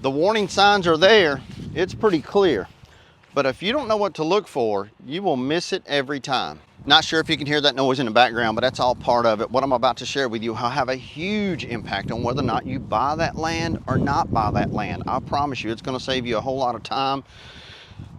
The warning signs are there. It's pretty clear. But if you don't know what to look for, you will miss it every time. Not sure if you can hear that noise in the background, but that's all part of it. What I'm about to share with you will have a huge impact on whether or not you buy that land or not buy that land. I promise you, it's going to save you a whole lot of time,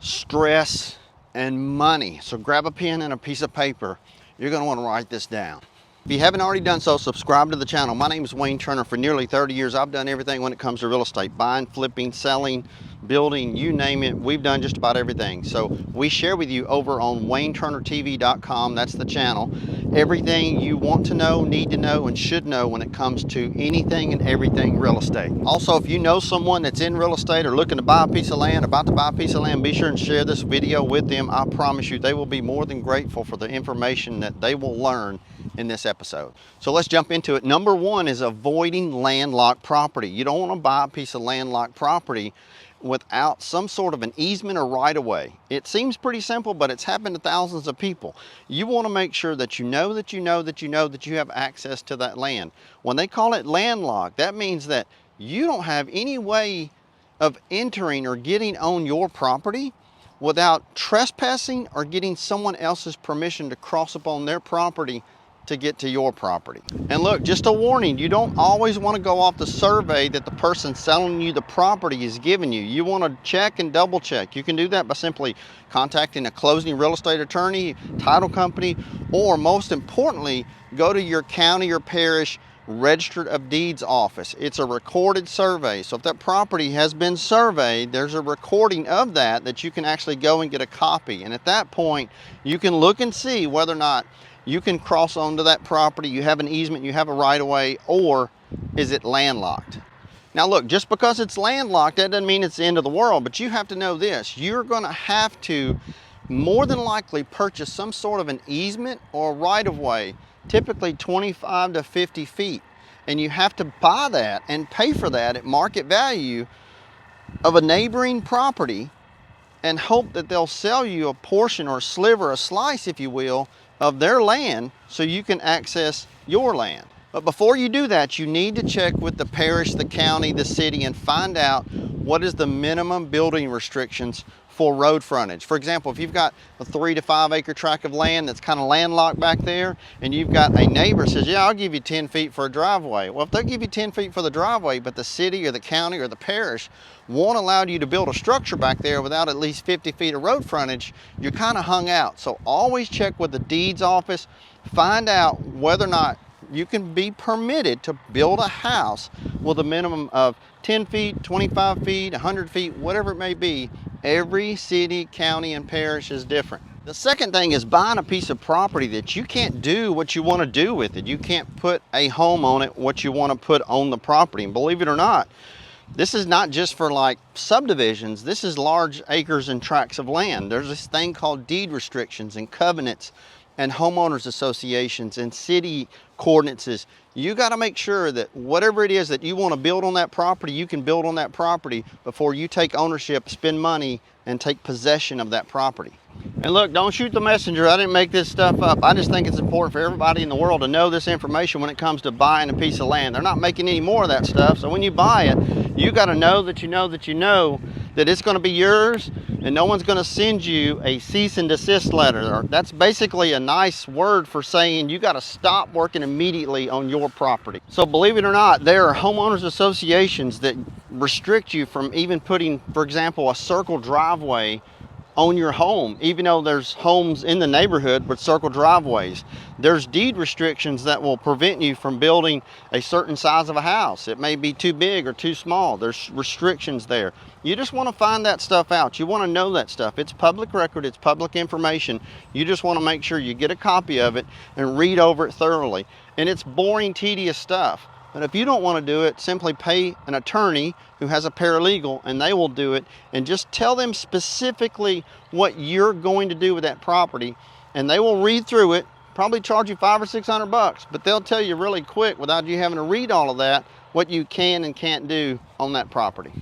stress, and money. So grab a pen and a piece of paper. You're going to want to write this down. If you haven't already done so, subscribe to the channel. My name is Wayne Turner. For nearly 30 years, I've done everything when it comes to real estate. Buying, flipping, selling, building, you name it. We've done just about everything. So we share with you over on WayneTurnerTV.com. That's the channel. Everything you want to know, need to know, and should know when it comes to anything and everything real estate. Also, if you know someone that's in real estate or looking to buy a piece of land, about to buy a piece of land, be sure and share this video with them. I promise you, they will be more than grateful for the information that they will learn in this episode. So let's jump into it. Number one is avoiding landlocked property. You don't want to buy a piece of landlocked property without some sort of an easement or right-of-way. It seems pretty simple, but it's happened to thousands of people. You want to make sure that you have access to that land. When they call it landlocked, that means that you don't have any way of entering or getting on your property without trespassing or getting someone else's permission to cross upon their property to get to your property. And look, just a warning, you don't always want to go off the survey that the person selling you the property is giving you. You want to check and double check. You can do that by simply contacting a closing real estate attorney, title company, or most importantly, go to your county or parish Registered of Deeds office. It's a recorded survey. So if that property has been surveyed, there's a recording of that you can actually go and get a copy. And at that point, you can look and see whether or not you can cross onto that property, you have an easement, you have a right-of-way, or is it landlocked? Now look, just because it's landlocked, that doesn't mean it's the end of the world, but you have to know this. You're gonna have to more than likely purchase some sort of an easement or right-of-way, typically 25 to 50 feet. And you have to buy that and pay for that at market value of a neighboring property and hope that they'll sell you a portion or a sliver, a slice, if you will, of their land so you can access your land. But before you do that, you need to check with the parish, the county, the city, and find out what is the minimum building restrictions for road frontage. For example, if you've got a 3 to 5 acre tract of land that's kind of landlocked back there, and you've got a neighbor that says, yeah, I'll give you 10 feet for a driveway. Well, if they give you 10 feet for the driveway, but the city or the county or the parish won't allow you to build a structure back there without at least 50 feet of road frontage, you're kind of hung out. So always check with the deeds office, find out whether or not you can be permitted to build a house with a minimum of 10 feet, 25 feet, 100 feet, whatever it may be. Every city, county, and parish is different. The second thing is buying a piece of property that you can't do what you want to do with it. You can't put a home on it, what you want to put on the property. And believe it or not, this is not just for like subdivisions. This is large acres and tracts of land. There's this thing called deed restrictions and covenants and homeowners associations and city coordinates. You got to make sure that whatever it is that you want to build on that property, you can build on that property before you take ownership, spend money, and take possession of that property. And look, don't shoot the messenger. I didn't make this stuff up. I just think it's important for everybody in the world to know this information when it comes to buying a piece of land. They're not making any more of that stuff. So when you buy it, you got to know that that it's going to be yours, and no one's going to send you a cease and desist letter. That's basically a nice word for saying you got to stop working immediately on your property. So believe it or not, there are homeowners associations that restrict you from even putting, for example, a circle driveway on your home, even though there's homes in the neighborhood with circle driveways. There's deed restrictions that will prevent you from building a certain size of a house. It may be too big or too small. There's restrictions there. You just want to find that stuff out. You want to know that stuff. It's public record, it's public information. You just want to make sure you get a copy of it and read over it thoroughly. And it's boring, tedious stuff. But if you don't want to do it, simply pay an attorney who has a paralegal and they will do it, and just tell them specifically what you're going to do with that property, and they will read through it, probably charge you $500 or $600, but they'll tell you really quick without you having to read all of that what you can and can't do on that property.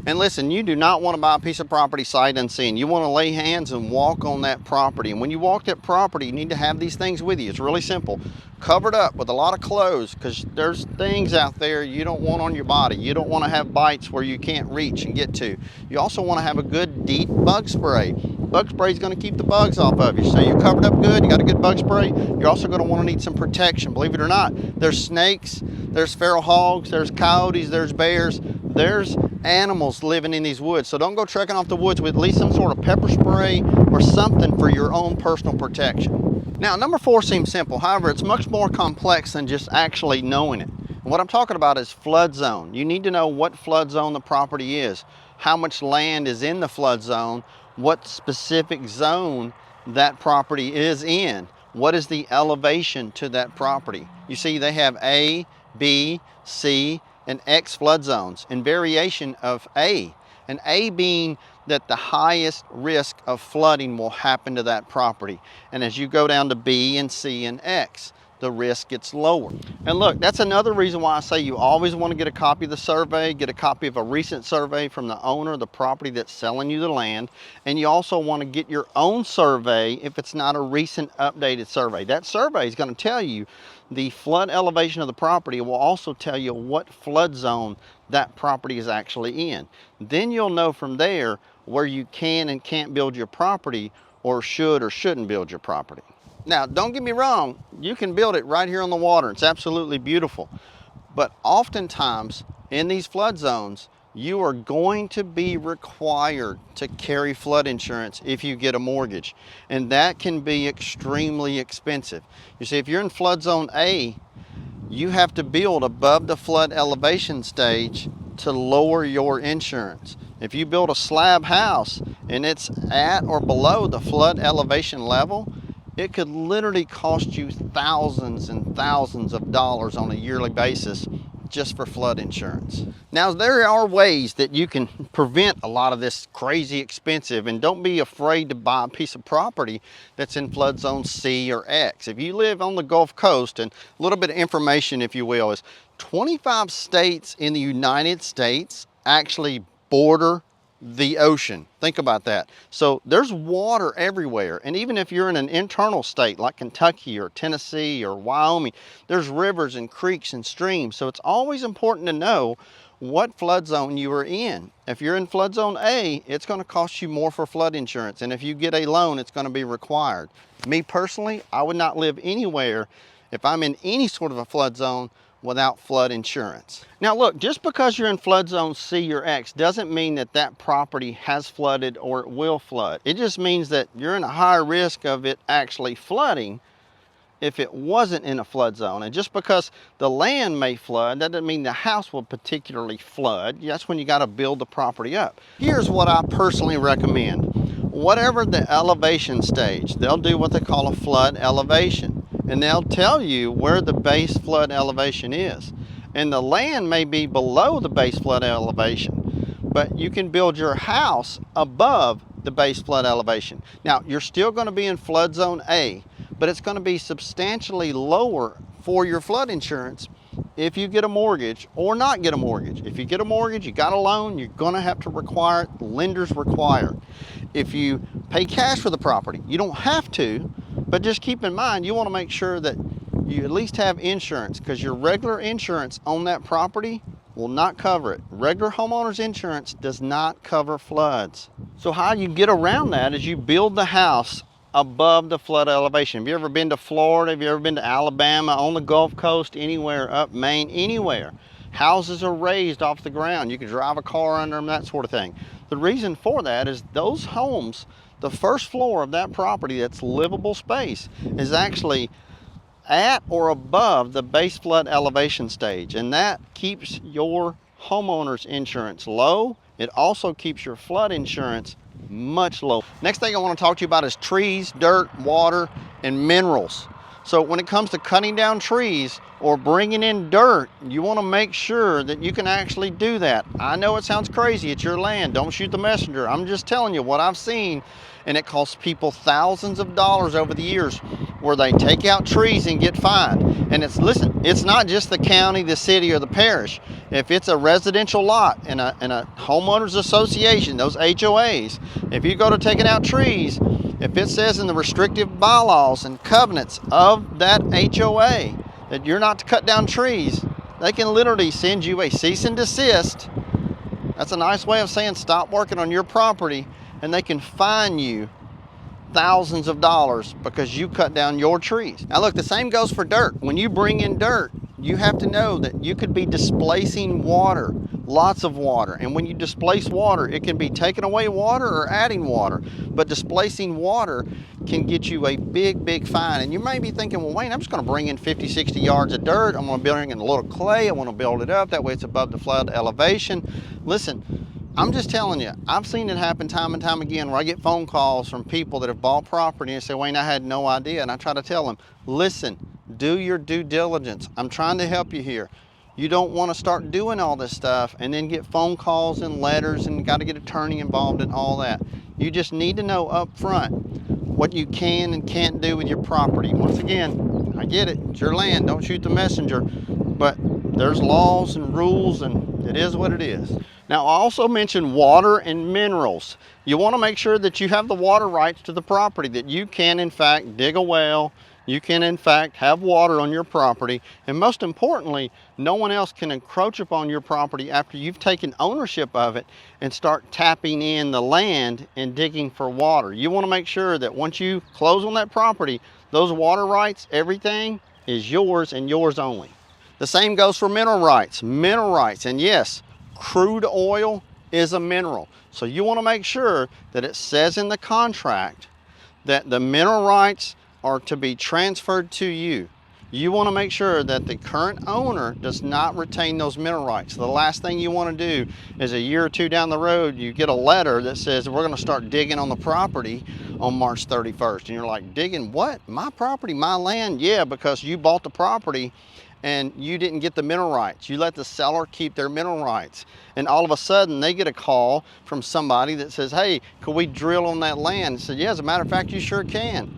And listen, you do not want to buy a piece of property sight unseen. You want to lay hands and walk on that property. And when you walk that property, you need to have these things with you. It's really simple. Covered up with a lot of clothes, because there's things out there you don't want on your body. You don't want to have bites where you can't reach and get to. You also want to have a good deep bug spray. Bug spray is going to keep the bugs off of you. So you're covered up good, you got a good bug spray. You're also going to want to need some protection. Believe it or not, there's snakes, there's feral hogs, there's coyotes, there's bears, there's animals living in these woods. So don't go trekking off the woods with at least some sort of pepper spray or something for your own personal protection. Now, number 4 seems simple. However, it's much more complex than just actually knowing it. And what I'm talking about is flood zone. You need to know what flood zone the property is, how much land is in the flood zone, what specific zone that property is in, what is the elevation to that property. You see, they have A, B, C, and X flood zones, and variation of A. And A being that the highest risk of flooding will happen to that property. And as you go down to B and C and X, the risk gets lower. And look, that's another reason why I say you always want to get a copy of the survey, get a copy of a recent survey from the owner of the property that's selling you the land. And you also want to get your own survey if it's not a recent updated survey. That survey is going to tell you the flood elevation of the property. It will also tell you what flood zone that property is actually in. Then you'll know from there where you can and can't build your property, or should or shouldn't build your property. Now, don't get me wrong, you can build it right here on the water. It's absolutely beautiful. But oftentimes in these flood zones, you are going to be required to carry flood insurance if you get a mortgage. And that can be extremely expensive. You see, if you're in flood zone A, you have to build above the flood elevation stage to lower your insurance. If you build a slab house and it's at or below the flood elevation level, it could literally cost you thousands and thousands of dollars on a yearly basis just for flood insurance. Now, there are ways that you can prevent a lot of this crazy expensive, and don't be afraid to buy a piece of property that's in flood zone C or X. If you live on the Gulf Coast, and a little bit of information, if you will, is 25 states in the United States actually border the ocean. Think about that. So there's water everywhere. And even if you're in an internal state like Kentucky or Tennessee or Wyoming, there's rivers and creeks and streams. So it's always important to know what flood zone you are in. If you're in flood zone A, it's going to cost you more for flood insurance. And if you get a loan, it's going to be required. Me personally, I would not live anywhere if I'm in any sort of a flood zone without flood insurance. Now look, just because you're in flood zone C or X doesn't mean that that property has flooded or it will flood. It just means that you're in a higher risk of it actually flooding if it wasn't in a flood zone. And just because the land may flood, that doesn't mean the house will particularly flood. That's when you got to build the property up. Here's what I personally recommend. Whatever the elevation stage, they'll do what they call a flood elevation. And they'll tell you where the base flood elevation is. And the land may be below the base flood elevation, but you can build your house above the base flood elevation. Now, you're still going to be in flood zone A, but it's going to be substantially lower for your flood insurance if you get a mortgage or not get a mortgage. If you get a mortgage, you got a loan, you're going to have to require it. Lenders require it. If you pay cash for the property, you don't have to, but just keep in mind, you want to make sure that you at least have insurance, because your regular insurance on that property will not cover it. Regular homeowner's insurance does not cover floods. So how you get around that is you build the house above the flood elevation. Have you ever been to Florida? Have you ever been to Alabama, on the Gulf Coast, anywhere, up Maine, anywhere? Houses are raised off the ground. You can drive a car under them, that sort of thing. The reason for that is those homes, the first floor of that property that's livable space, is actually at or above the base flood elevation stage. And that keeps your homeowner's insurance low. It also keeps your flood insurance much lower. Next thing I want to talk to you about is trees, dirt, water, and minerals. So when it comes to cutting down trees or bringing in dirt, you want to make sure that you can actually do that. I know it sounds crazy, it's your land, don't shoot the messenger. I'm just telling you what I've seen, and it costs people thousands of dollars over the years where they take out trees and get fined. And listen, it's not just the county, the city, or the parish. If it's a residential lot in a homeowners association, those HOAs, if you go to taking out trees, if it says in the restrictive bylaws and covenants of that HOA that you're not to cut down trees, they can literally send you a cease and desist. That's a nice way of saying stop working on your property, and they can fine you thousands of dollars because you cut down your trees. Now look, the same goes for dirt. When you bring in dirt, you have to know that you could be displacing water, lots of water. And when you displace water, it can be taking away water or adding water. But displacing water can get you a big, big fine. And you may be thinking, well, Wayne, I'm just going to bring in 50, 60 yards of dirt. I'm going to bring in a little clay. I want to build it up. That way it's above the flood elevation. Listen, I'm just telling you, I've seen it happen time and time again where I get phone calls from people that have bought property and say, Wayne, I had no idea. And I try to tell them, listen, do your due diligence. I'm trying to help you here. You don't want to start doing all this stuff and then get phone calls and letters and got to get an attorney involved in all that. You just need to know up front what you can and can't do with your property. Once again, I get it. It's your land. Don't shoot the messenger. But there's laws and rules, and it is what it is. Now, I also mentioned water and minerals. You want to make sure that you have the water rights to the property, that you can, in fact, dig a well. You can, in fact, have water on your property. And most importantly, no one else can encroach upon your property after you've taken ownership of it and start tapping in the land and digging for water. You want to make sure that once you close on that property, those water rights, everything is yours and yours only. The same goes for mineral rights. Mineral rights, and yes, crude oil is a mineral. So you want to make sure that it says in the contract that the mineral rights are to be transferred to you. You want to make sure that the current owner does not retain those mineral rights. The last thing you want to do is a year or two down the road, you get a letter that says we're going to start digging on the property on March 31st. And you're like, digging what? My property, my land? Yeah, because you bought the property and you didn't get the mineral rights. You let the seller keep their mineral rights. And all of a sudden they get a call from somebody that says, hey, could we drill on that land? And said, yeah, as a matter of fact, you sure can.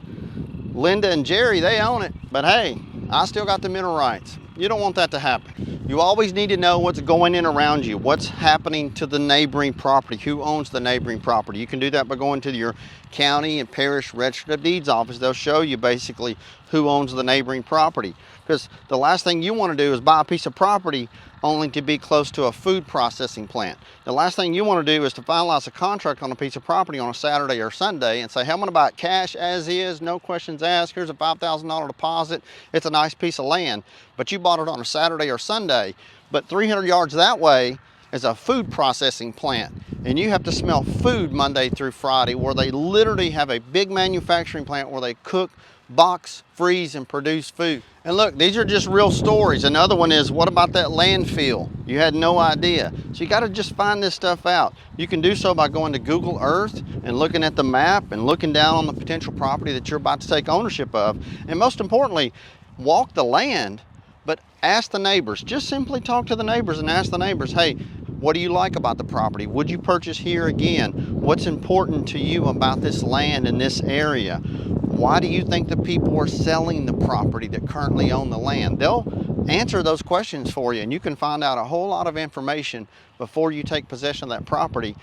Linda and Jerry, they own it, but hey, I still got the mineral rights. You don't want that to happen. You always need to know what's going in around you, what's happening to the neighboring property, who owns the neighboring property. You can do that by going to your county and parish register of deeds office. They'll show you basically who owns the neighboring property. Because the last thing you want to do is buy a piece of property only to be close to a food processing plant. The last thing you want to do is to finalize a contract on a piece of property on a Saturday or Sunday and say, hey, I'm going to buy it cash as is, no questions asked. Here's a $5,000 deposit. It's a nice piece of land, but you bought it on a Saturday or Sunday. But 300 yards that way is a food processing plant, and you have to smell food Monday through Friday, where they literally have a big manufacturing plant where they cook, box, freeze, and produce food. And look, these are just real stories. Another one is, what about that landfill? You had no idea. So you got to just find this stuff out. You can do so by going to Google Earth and looking at the map and looking down on the potential property that you're about to take ownership of. And most importantly, walk the land, but ask the neighbors. Just simply talk to the neighbors and ask the neighbors, hey, what do you like about the property? Would you purchase here again? What's important to you about this land in this area? Why do you think the people are selling the property that currently own the land? They'll answer those questions for you, and you can find out a whole lot of information before you take possession of that property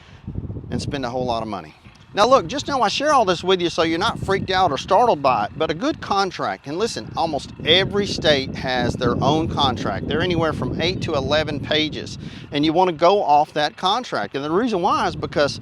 and spend a whole lot of money. Now look, just know I share all this with you so you're not freaked out or startled by it, but a good contract, and listen, almost every state has their own contract. They're anywhere from 8 to 11 pages, and you want to go off that contract. And the reason why is because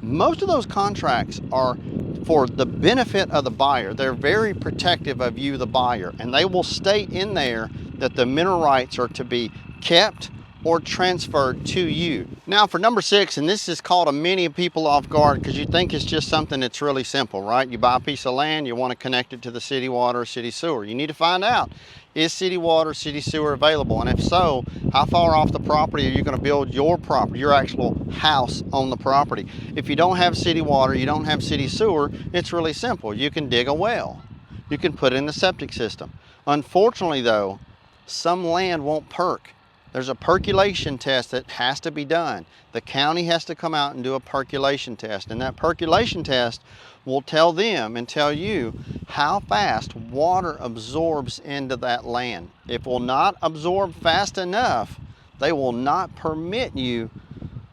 most of those contracts are for the benefit of the buyer. They're very protective of you, the buyer, and they will state in there that the mineral rights are to be kept or transferred to you. Now for number 6, and this is caught many people off guard because you think it's just something that's really simple, right? You buy a piece of land, you want to connect it to the city water or city sewer. You need to find out, is city water, city sewer available? And if so, how far off the property are you going to build your property, your actual house on the property? If you don't have city water, you don't have city sewer, it's really simple. You can dig a well. you can put in the septic system. Unfortunately though, some land won't perk. There's a percolation test that has to be done. The county has to come out and do a percolation test, and that percolation test will tell them and tell you how fast water absorbs into that land. If it will not absorb fast enough, they will not permit you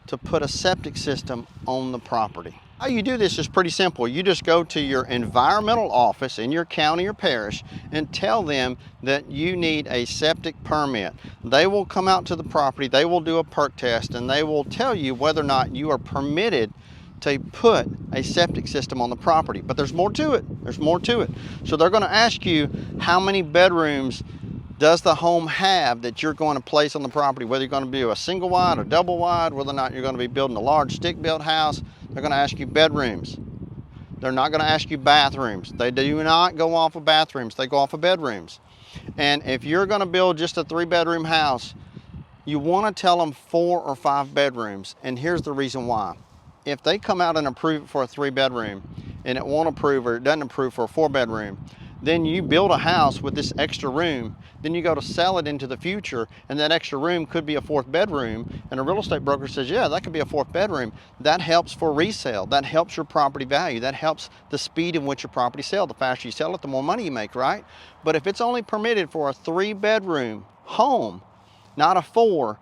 to put a septic system on the property. How you do this is pretty simple. You just go to your environmental office in your county or parish and tell them that you need a septic permit. They will come out to the property, they will do a perk test, and they will tell you whether or not you are permitted to put a septic system on the property. But there's more to it. There's more to it. So they're going to ask you, how many bedrooms does the home have that you're going to place on the property, whether you're going to do a single wide or double wide, whether or not you're going to be building a large stick-built house. They're going to ask you bedrooms. They're not going to ask you bathrooms. They do not go off of bathrooms. They go off of bedrooms. And if you're going to build just a 3-bedroom house, you want to tell them 4 or 5 bedrooms. And here's the reason why. If they come out and approve it for a 3-bedroom and it won't approve or it doesn't approve for a 4-bedroom, then you build a house with this extra room, then you go to sell it into the future, and that extra room could be a 4th bedroom, and a real estate broker says, yeah, that could be a 4th bedroom. That helps for resale. That helps your property value. That helps the speed in which your property sells. The faster you sell it, the more money you make, right? But if it's only permitted for a 3-bedroom home, not a 4,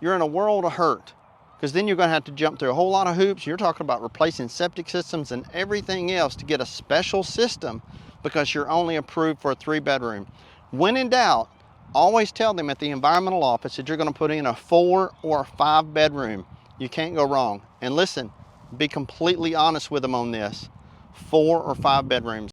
you're in a world of hurt, because then you're going to have to jump through a whole lot of hoops. You're talking about replacing septic systems and everything else to get a special system because you're only approved for a 3-bedroom. When in doubt, always tell them at the environmental office that you're going to put in a 4 or a 5-bedroom. You can't go wrong. And listen, be completely honest with them on this. 4 or 5 bedrooms.